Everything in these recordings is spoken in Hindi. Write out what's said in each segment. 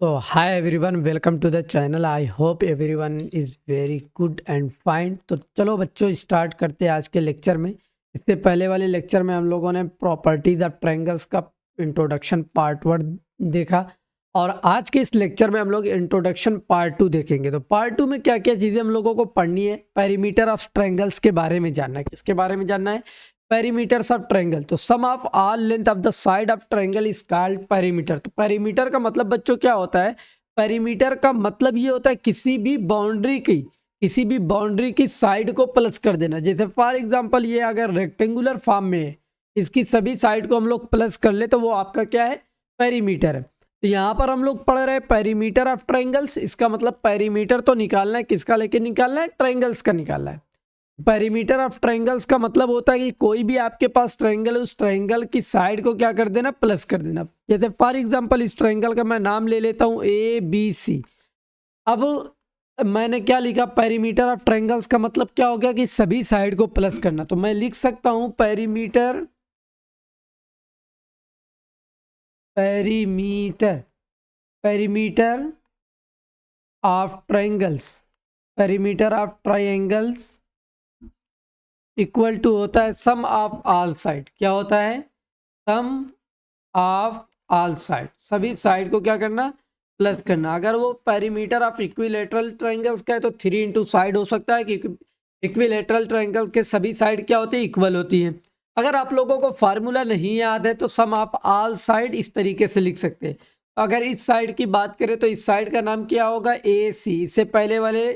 So, hi everyone, welcome to the channel. I hope everyone is very good and fine. तो चलो बच्चों स्टार्ट करते हैं आज के लेक्चर में। इससे पहले वाले लेक्चर में हम लोगों ने प्रॉपर्टीज ऑफ ट्रायंगल्स का इंट्रोडक्शन पार्ट 1 देखा और आज के इस लेक्चर में हम लोग इंट्रोडक्शन पार्ट 2 देखेंगे। तो पार्ट 2 में क्या क्या चीज़ें हम लोगों को पढ़नी है, पेरीमीटर ऑफ ट्रायंगल्स के बारे में जानना है। किसके बारे में जानना है? Perimeters of triangle. तो sum of all length of the side of triangle is called perimeter. तो पेरीमीटर का मतलब बच्चों क्या होता है? पेरीमीटर का मतलब ये होता है किसी भी बाउंड्री की साइड को प्लस कर देना। जैसे फॉर एग्जांपल ये अगर रेक्टेंगुलर फॉर्म में है, इसकी सभी साइड को हम लोग प्लस कर ले तो वो आपका क्या है? पेरीमीटर है। तो यहाँ पर हम लोग पढ़ रहे हैं पेरीमीटर ऑफ ट्रायंगल्स। इसका मतलब पेरीमीटर तो निकालना है, किसका लेके निकालना है? ट्रायंगल्स का निकालना है। पेरीमीटर ऑफ ट्रायंगल्स का मतलब होता है कि कोई भी आपके पास ट्रायंगल है, उस ट्रायंगल की साइड को क्या कर देना? प्लस कर देना। जैसे फॉर एग्जांपल इस ट्रायंगल का मैं नाम ले लेता हूं ABC। अब मैंने क्या लिखा? पेरीमीटर ऑफ ट्रायंगल्स का मतलब क्या हो गया कि सभी साइड को प्लस करना। तो मैं लिख सकता हूं perimeter perimeter perimeter of triangles perimeter of triangles equal to होता है सम ऑफ ऑल साइड। क्या होता है? Sum of all side. सभी साइड को क्या करना? प्लस करना। अगर वो पेरीमीटर ऑफ इक्विलेटरल ट्रायंगल्स का है तो 3 इंटू साइड हो सकता है, क्योंकि इक्विलेटरल ट्रायंगल के सभी साइड क्या होती है? इक्वल होती है। अगर आप लोगों को फार्मूला नहीं याद है तो सम ऑफ ऑल साइड इस तरीके से लिख सकते हैं। अगर इस साइड की बात करें तो इस साइड का नाम क्या होगा? AC। इससे पहले वाले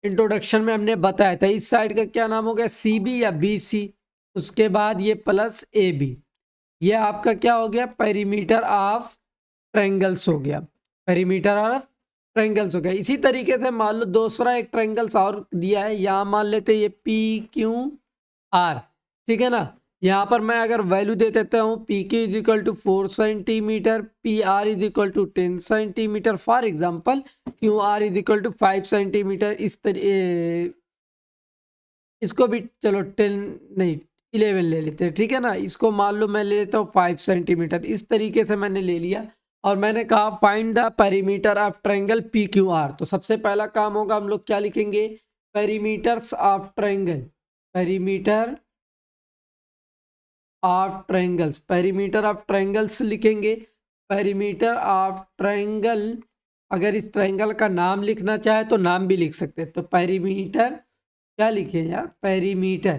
इंट्रोडक्शन में हमने बताया था इस साइड का क्या नाम हो गया? CB या BC। उसके बाद ये प्लस AB। ये आपका क्या हो गया? पेरीमीटर ऑफ ट्रायंगल्स हो गया। पेरीमीटर ऑफ ट्रायंगल्स हो गया। इसी तरीके से मान लो दूसरा एक ट्रायंगल्स और दिया है, यहाँ मान लेते हैं ये PQR। ठीक है ना? यहाँ पर मैं अगर वैल्यू दे देता हूँ PQ is equal to 4 centimetre, PR is equal to 10 centimetre, for example QR is equal to 5 centimetre. इसको भी चलो 10 नहीं 11 ले लेते हैं। ठीक है ना? इसको मान लो मैं ले लेता हूँ 5 सेंटीमीटर। इस तरीके से मैंने ले लिया और मैंने कहा find the perimeter of triangle PQR। तो सबसे पहला काम होगा, हम लोग क्या लिखेंगे? Perimeters of triangle. Perimeter of triangles. Perimeter of triangles लिखेंगे। पेरीमीटर ऑफ ट्रायंगल, अगर इस ट्रायंगल का नाम लिखना चाहे तो नाम भी लिख सकते हैं। तो पेरीमीटर क्या लिखे यार? Perimeter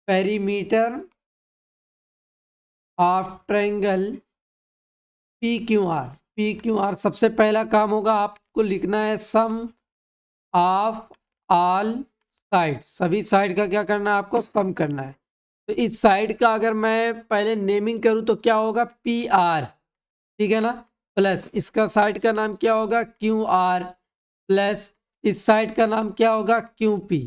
perimeter of triangle PQR। सबसे पहला काम होगा आपको लिखना है सम ऑफ ऑल साइड। सभी साइड का क्या करना है? आपको सम करना है। तो इस साइड का अगर मैं पहले नेमिंग करूं तो क्या होगा? PR। ठीक है ना? प्लस इसका साइड का नाम क्या होगा? QR। प्लस इस साइड का नाम क्या होगा? QP।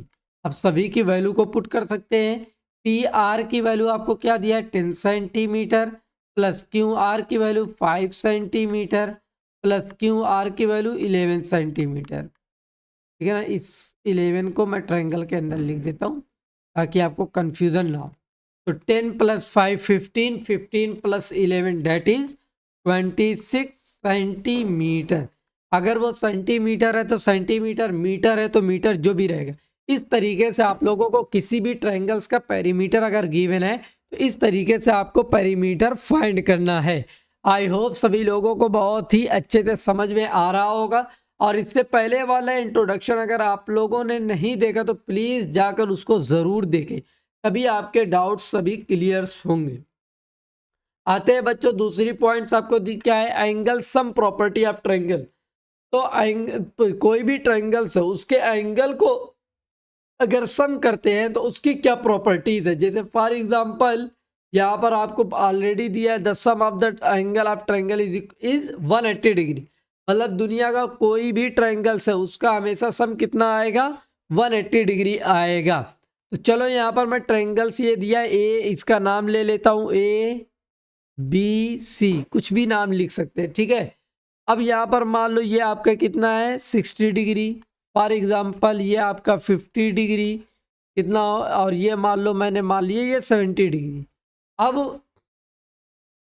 अब सभी की वैल्यू को पुट कर सकते हैं। PR की वैल्यू आपको क्या दिया है? 10 सेंटीमीटर, प्लस QR की वैल्यू 5 सेंटीमीटर, प्लस QR की वैल्यू 11 सेंटीमीटर। ठीक है ना? इस 11 को मैं ट्रायंगल के अंदर लिख देता हूँ ताकि आपको कंफ्यूजन ना हो। तो 10 plus 5 15, 15 plus 11 that is 26 centimetre. अगर वो सेंटीमीटर है तो सेंटीमीटर, मीटर है तो मीटर, जो भी रहेगा। इस तरीके से आप लोगों को किसी भी ट्रायंगल्स का पेरीमीटर अगर गिवन है तो इस तरीके से आपको पेरीमीटर फाइंड करना है। आई होप सभी लोगों को बहुत ही अच्छे से समझ में आ रहा होगा। और इससे पहले वाला इंट्रोडक्शन अगर आप लोगों ने नहीं देखा तो प्लीज जाकर उसको जरूर देखें, तभी आपके डाउट्स सभी क्लियर होंगे। आते हैं बच्चों दूसरी पॉइंट्स आपको क्या है? Angle sum property of triangle. तो कोई भी ट्रायंगल्स है उसके एंगल को अगर सम करते हैं तो उसकी क्या प्रॉपर्टीज है? जैसे फॉर एग्जांपल यहाँ पर आपको ऑलरेडी दिया है the sum of the angle of triangle is 180 degree. मतलब दुनिया का कोई भी ट्रायंगल्स है उसका हमेशा सम कितना आएगा? 180 डिग्री आएगा। तो चलो यहाँ पर मैं ट्रायंगल्स ये दिया ए, इसका नाम ले लेता हूँ ABC। कुछ भी नाम लिख सकते हैं। ठीक है? अब यहाँ पर मान लो ये आपका कितना है? 60 डिग्री। फॉर एग्जाम्पल ये आपका 50 डिग्री कितना, और ये मान लो मैंने मान लिया ये 70 डिग्री। अब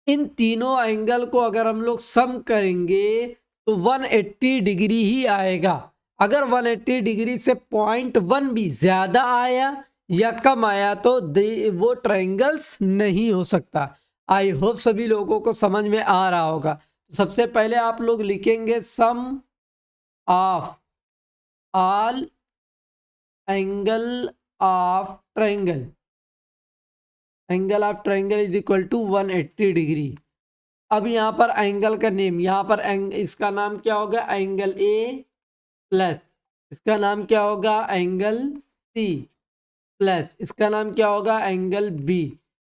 इन तीनों एंगल को अगर हम लोग सम करेंगे तो 180 डिग्री ही आएगा। अगर 180 डिग्री से 0.1 भी ज़्यादा आया या कम आया तो वो ट्रायंगल्स नहीं हो सकता। आई होप सभी लोगों को समझ में आ रहा होगा। सबसे पहले आप लोग लिखेंगे sum of all angle of triangle, angle of triangle is equal to 180 degree. अब यहाँ पर एंगल का नेम, यहाँ पर इसका नाम क्या होगा, एंगल ए प्लस इसका नाम क्या होगा, एंगल सी प्लस इसका नाम क्या होगा, एंगल बी।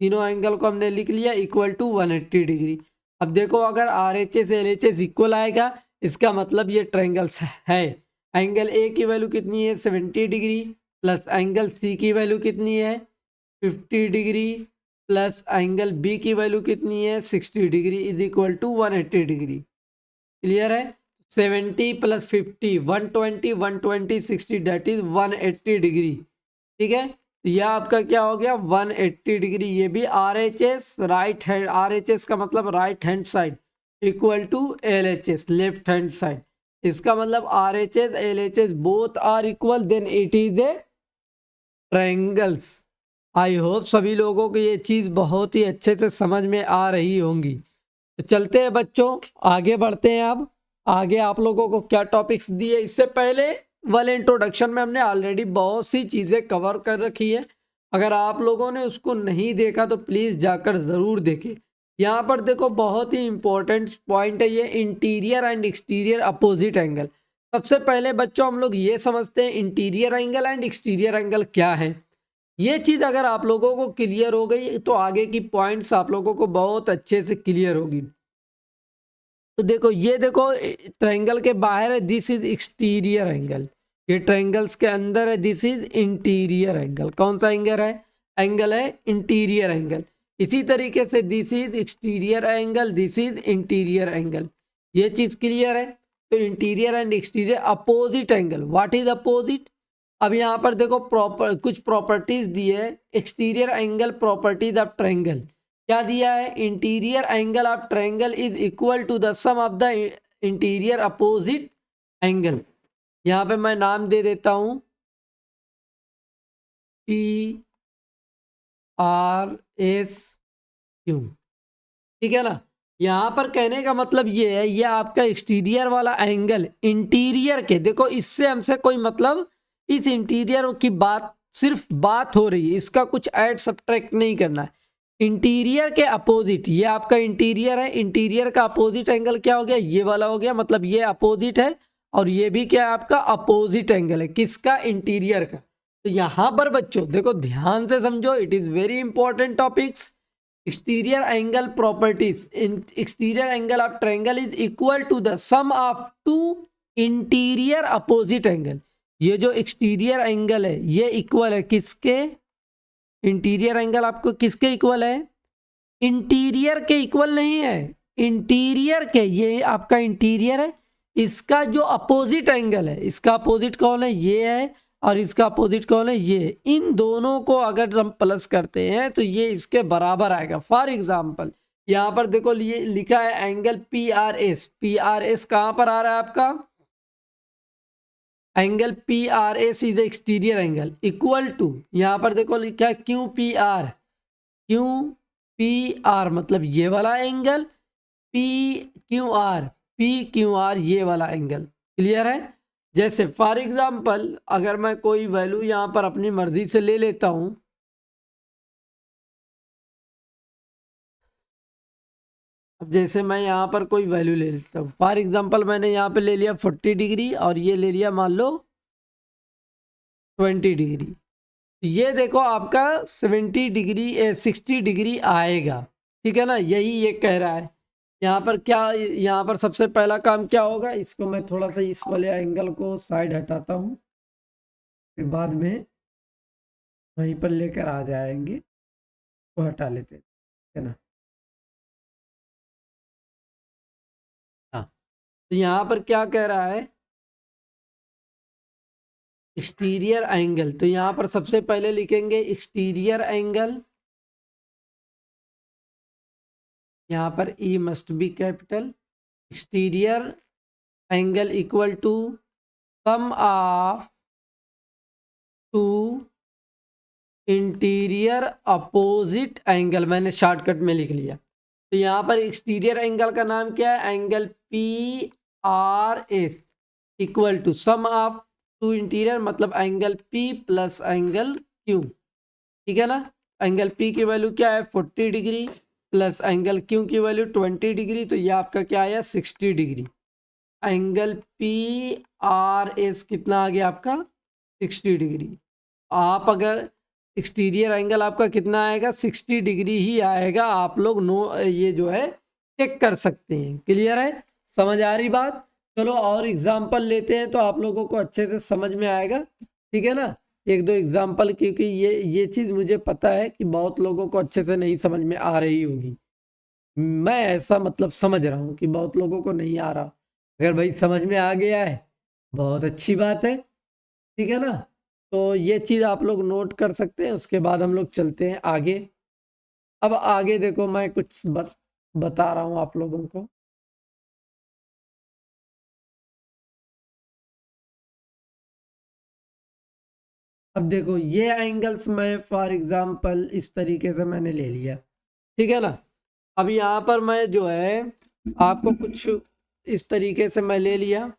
तीनों एंगल को हमने लिख लिया इक्वल टू 180 डिग्री। अब देखो अगर are H S L H S equal आएगा इसका मतलब ये ट्रायंगल्स है। एंगल ए की वैल्यू कितनी है, 70 डिग्री प्लस एंगल सी की वैल्यू कितनी है, 50 डिग्री प्लस एंगल बी की वैल्यू कितनी है, 60 degree is equal to 180 degree. Clear है? 70 प्लस 50 120, 120 60 डेट इज 180 डिग्री। ठीक है, तो यह आपका क्या हो गया 180 डिग्री। ये भी R H S right hand, R H S का मतलब right hand side equal to L H S left hand side. इसका मतलब R H S L H S both are equal, then it is a triangles. I hope सभी लोगों को ये चीज़ बहुत ही अच्छे से समझ में आ रही होंगी। तो चलते हैं बच्चों, आगे बढ़ते हैं। अब आगे आप लोगों को क्या टॉपिक्स दिए, इससे पहले वाले इंट्रोडक्शन में हमने ऑलरेडी बहुत सी चीज़ें कवर कर रखी है। अगर आप लोगों ने उसको नहीं देखा तो प्लीज़ जाकर ज़रूर देखें। यहाँ पर देखो बहुत ही इंपॉर्टेंट पॉइंट है ये, interior and exterior opposite angle. सबसे पहले बच्चों हम लोग ये समझते हैं interior angle and exterior angle क्या है। ये चीज़ अगर आप लोगों को क्लियर हो गई तो आगे की पॉइंट्स आप लोगों को बहुत अच्छे से क्लियर होगी। तो देखो ये देखो ट्रायंगल के बाहर है, दिस इज एक्सटीरियर एंगल। ये ट्रायंगल्स के अंदर है, दिस इज इंटीरियर एंगल। कौन सा एंगल है, एंगल है इंटीरियर एंगल। इसी तरीके से this is exterior angle, this is interior angle. ये चीज़ क्लियर है? तो interior and exterior opposite angle, what is opposite. अब यहाँ पर देखो कुछ प्रॉपर्टीज दी है, exterior angle properties of triangle. क्या दिया है, interior angle of triangle is equal to the sum of the interior opposite angle. यहाँ पे मैं नाम दे देता हूँ पी आर एस क्यू। ठीक है ना। यहाँ पर कहने का मतलब ये है, ये आपका एक्सटीरियर वाला एंगल इंटीरियर के, देखो इससे हमसे कोई मतलब, इस इंटीरियर की बात सिर्फ बात हो रही है, इसका कुछ ऐड सब्ट्रैक्ट नहीं करना है। इंटीरियर के अपोजिट, ये आपका इंटीरियर है, इंटीरियर का अपोजिट एंगल क्या हो गया, ये वाला हो गया। मतलब ये अपोजिट है और ये भी क्या है आपका अपोजिट एंगल है, किसका, इंटीरियर का। तो यहाँ पर बच्चों देखो ध्यान से समझो, it is very important topics. Exterior angle properties, exterior angle of triangle is equal to the sum of two interior opposite angle. ये जो एक्सटीरियर एंगल है ये इक्वल है किसके, इंटीरियर एंगल आपको किसके इक्वल है, इंटीरियर के इक्वल नहीं है, इंटीरियर के। ये आपका इंटीरियर है, इसका जो अपोजिट एंगल है, इसका अपोजिट कौन है, ये है, और इसका अपोजिट कौन है, ये। इन दोनों को अगर हम प्लस करते हैं तो ये इसके बराबर आएगा। फॉर एग्जांपल यहाँ पर देखो ये लिखा है angle P R S. P R S कहाँ पर आ रहा है आपका, angle P R S is exterior angle equal to, यहाँ पर देखो लिखा है Q P R. Q P R मतलब ये वाला angle, P Q R, P Q R ये वाला एंगल। क्लियर है? जैसे फॉर एग्जांपल अगर मैं कोई वैल्यू यहाँ पर अपनी मर्जी से ले लेता हूँ, अब जैसे मैं यहाँ पर कोई वैल्यू ले लेता हूँ, फॉर एग्जांपल मैंने यहाँ पे ले लिया 40 डिग्री और ये ले लिया मान लो 20 डिग्री। ये देखो आपका 70 डिग्री 60 डिग्री आएगा। ठीक है ना, यही ये कह रहा है। यहाँ पर क्या, यहाँ पर सबसे पहला काम क्या होगा, इसको मैं थोड़ा सा इस वाले एंगल को साइड हटाता हूँ, फिर बाद में वहीं पर लेकर आ जाएंगे, तो हटा लेते हैं। है ना, हाँ। तो यहाँ पर क्या कह रहा है, एक्सटीरियर एंगल। तो यहाँ पर सबसे पहले लिखेंगे एक्सटीरियर एंगल, यहाँ पर E must be capital, exterior angle equal to sum of two interior opposite angle, मैंने शॉर्टकट में लिख लिया। तो यहाँ पर एक्सटीरियर एंगल का नाम क्या है, angle P R S equal to sum of two interior, मतलब angle P plus angle Q, ठीक है ना। एंगल पी की वैल्यू क्या है 40 डिग्री प्लस एंगल क्यू की वैल्यू 20 डिग्री, तो ये आपका क्या आया 60 degree. Angle P R S कितना आ गया आपका 60 डिग्री। आप अगर एक्सटीरियर एंगल आपका कितना आएगा 60 डिग्री ही आएगा, आप लोग नो ये जो है चेक कर सकते हैं। क्लियर है, समझ आ रही बात। चलो और एग्जांपल लेते हैं तो आप लोगों को अच्छे से समझ में आएगा, ठीक है ना। एक दो एग्जांपल, क्योंकि ये चीज़ मुझे पता है कि बहुत लोगों को अच्छे से नहीं समझ में आ रही होगी। मैं ऐसा मतलब समझ रहा हूँ कि बहुत लोगों को नहीं आ रहा। अगर भाई समझ में आ गया है बहुत अच्छी बात है, ठीक है ना। तो ये चीज़ आप लोग नोट कर सकते हैं। उसके बाद हम लोग चलते हैं आगे। अब आगे देखो, मैं कुछ बता रहा हूँ आप लोगों को। अब देखो ये एंगल्स मैं फॉर एग्जांपल इस तरीके से मैंने ले लिया, ठीक है ना। अब यहाँ पर मैं जो है आपको कुछ इस तरीके से मैं ले लिया।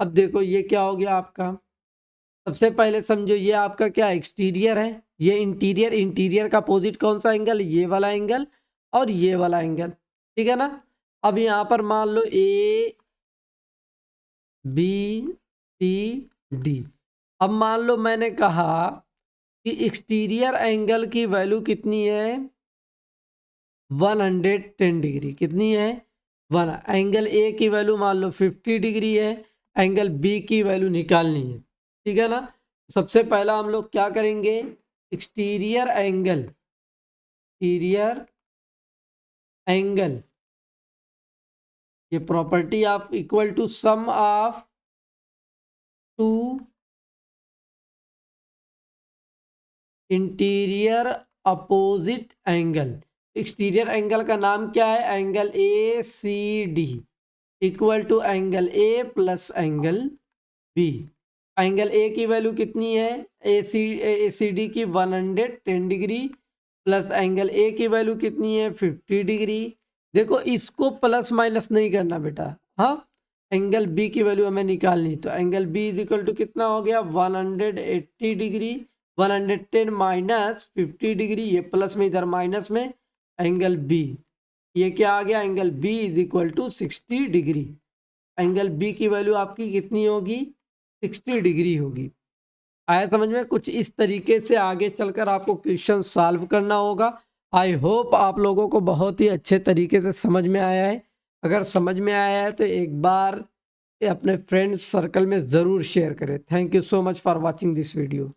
अब देखो ये क्या हो गया आपका, सबसे पहले समझो ये आपका क्या एक्सटीरियर है, ये इंटीरियर, इंटीरियर का अपोजिट कौन सा एंगल, ये वाला एंगल और ये वाला एंगल, ठीक है ना। अब यहाँ पर मान लो ए बी सी डी। अब मान लो मैंने कहा कि एक्सटीरियर एंगल की वैल्यू कितनी है 110 डिग्री, कितनी है वन। एंगल ए की वैल्यू मान लो 50 डिग्री है, एंगल बी की वैल्यू निकालनी है, ठीक है ना। सबसे पहला हम लोग क्या करेंगे, एक्सटीरियर एंगल, एक्सटीरियर एंगल, ये property of equal to sum of two interior opposite angle. Exterior angle का नाम क्या है, angle A C D equal to angle A plus angle B. Angle A की वैल्यू कितनी है, ए सी डी की 110 डिग्री प्लस एंगल ए की वैल्यू कितनी है 50 डिग्री। देखो इसको प्लस माइनस नहीं करना बेटा, हाँ। एंगल बी की वैल्यू हमें निकालनी, तो angle B is equal to कितना हो गया 180 डिग्री, 110 माइनस 50 डिग्री, ये प्लस में इधर माइनस में एंगल बी, ये क्या आ गया angle B is equal to 60 degree. Angle B की वैल्यू आपकी कितनी होगी 60 डिग्री होगी। आया समझ में। कुछ इस तरीके से आगे चलकर आपको क्वेश्चन सॉल्व करना होगा। आई होप आप लोगों को बहुत ही अच्छे तरीके से समझ में आया है। अगर समझ में आया है तो एक बार अपने फ्रेंड्स सर्कल में ज़रूर शेयर करें। Thank you so much for watching this video.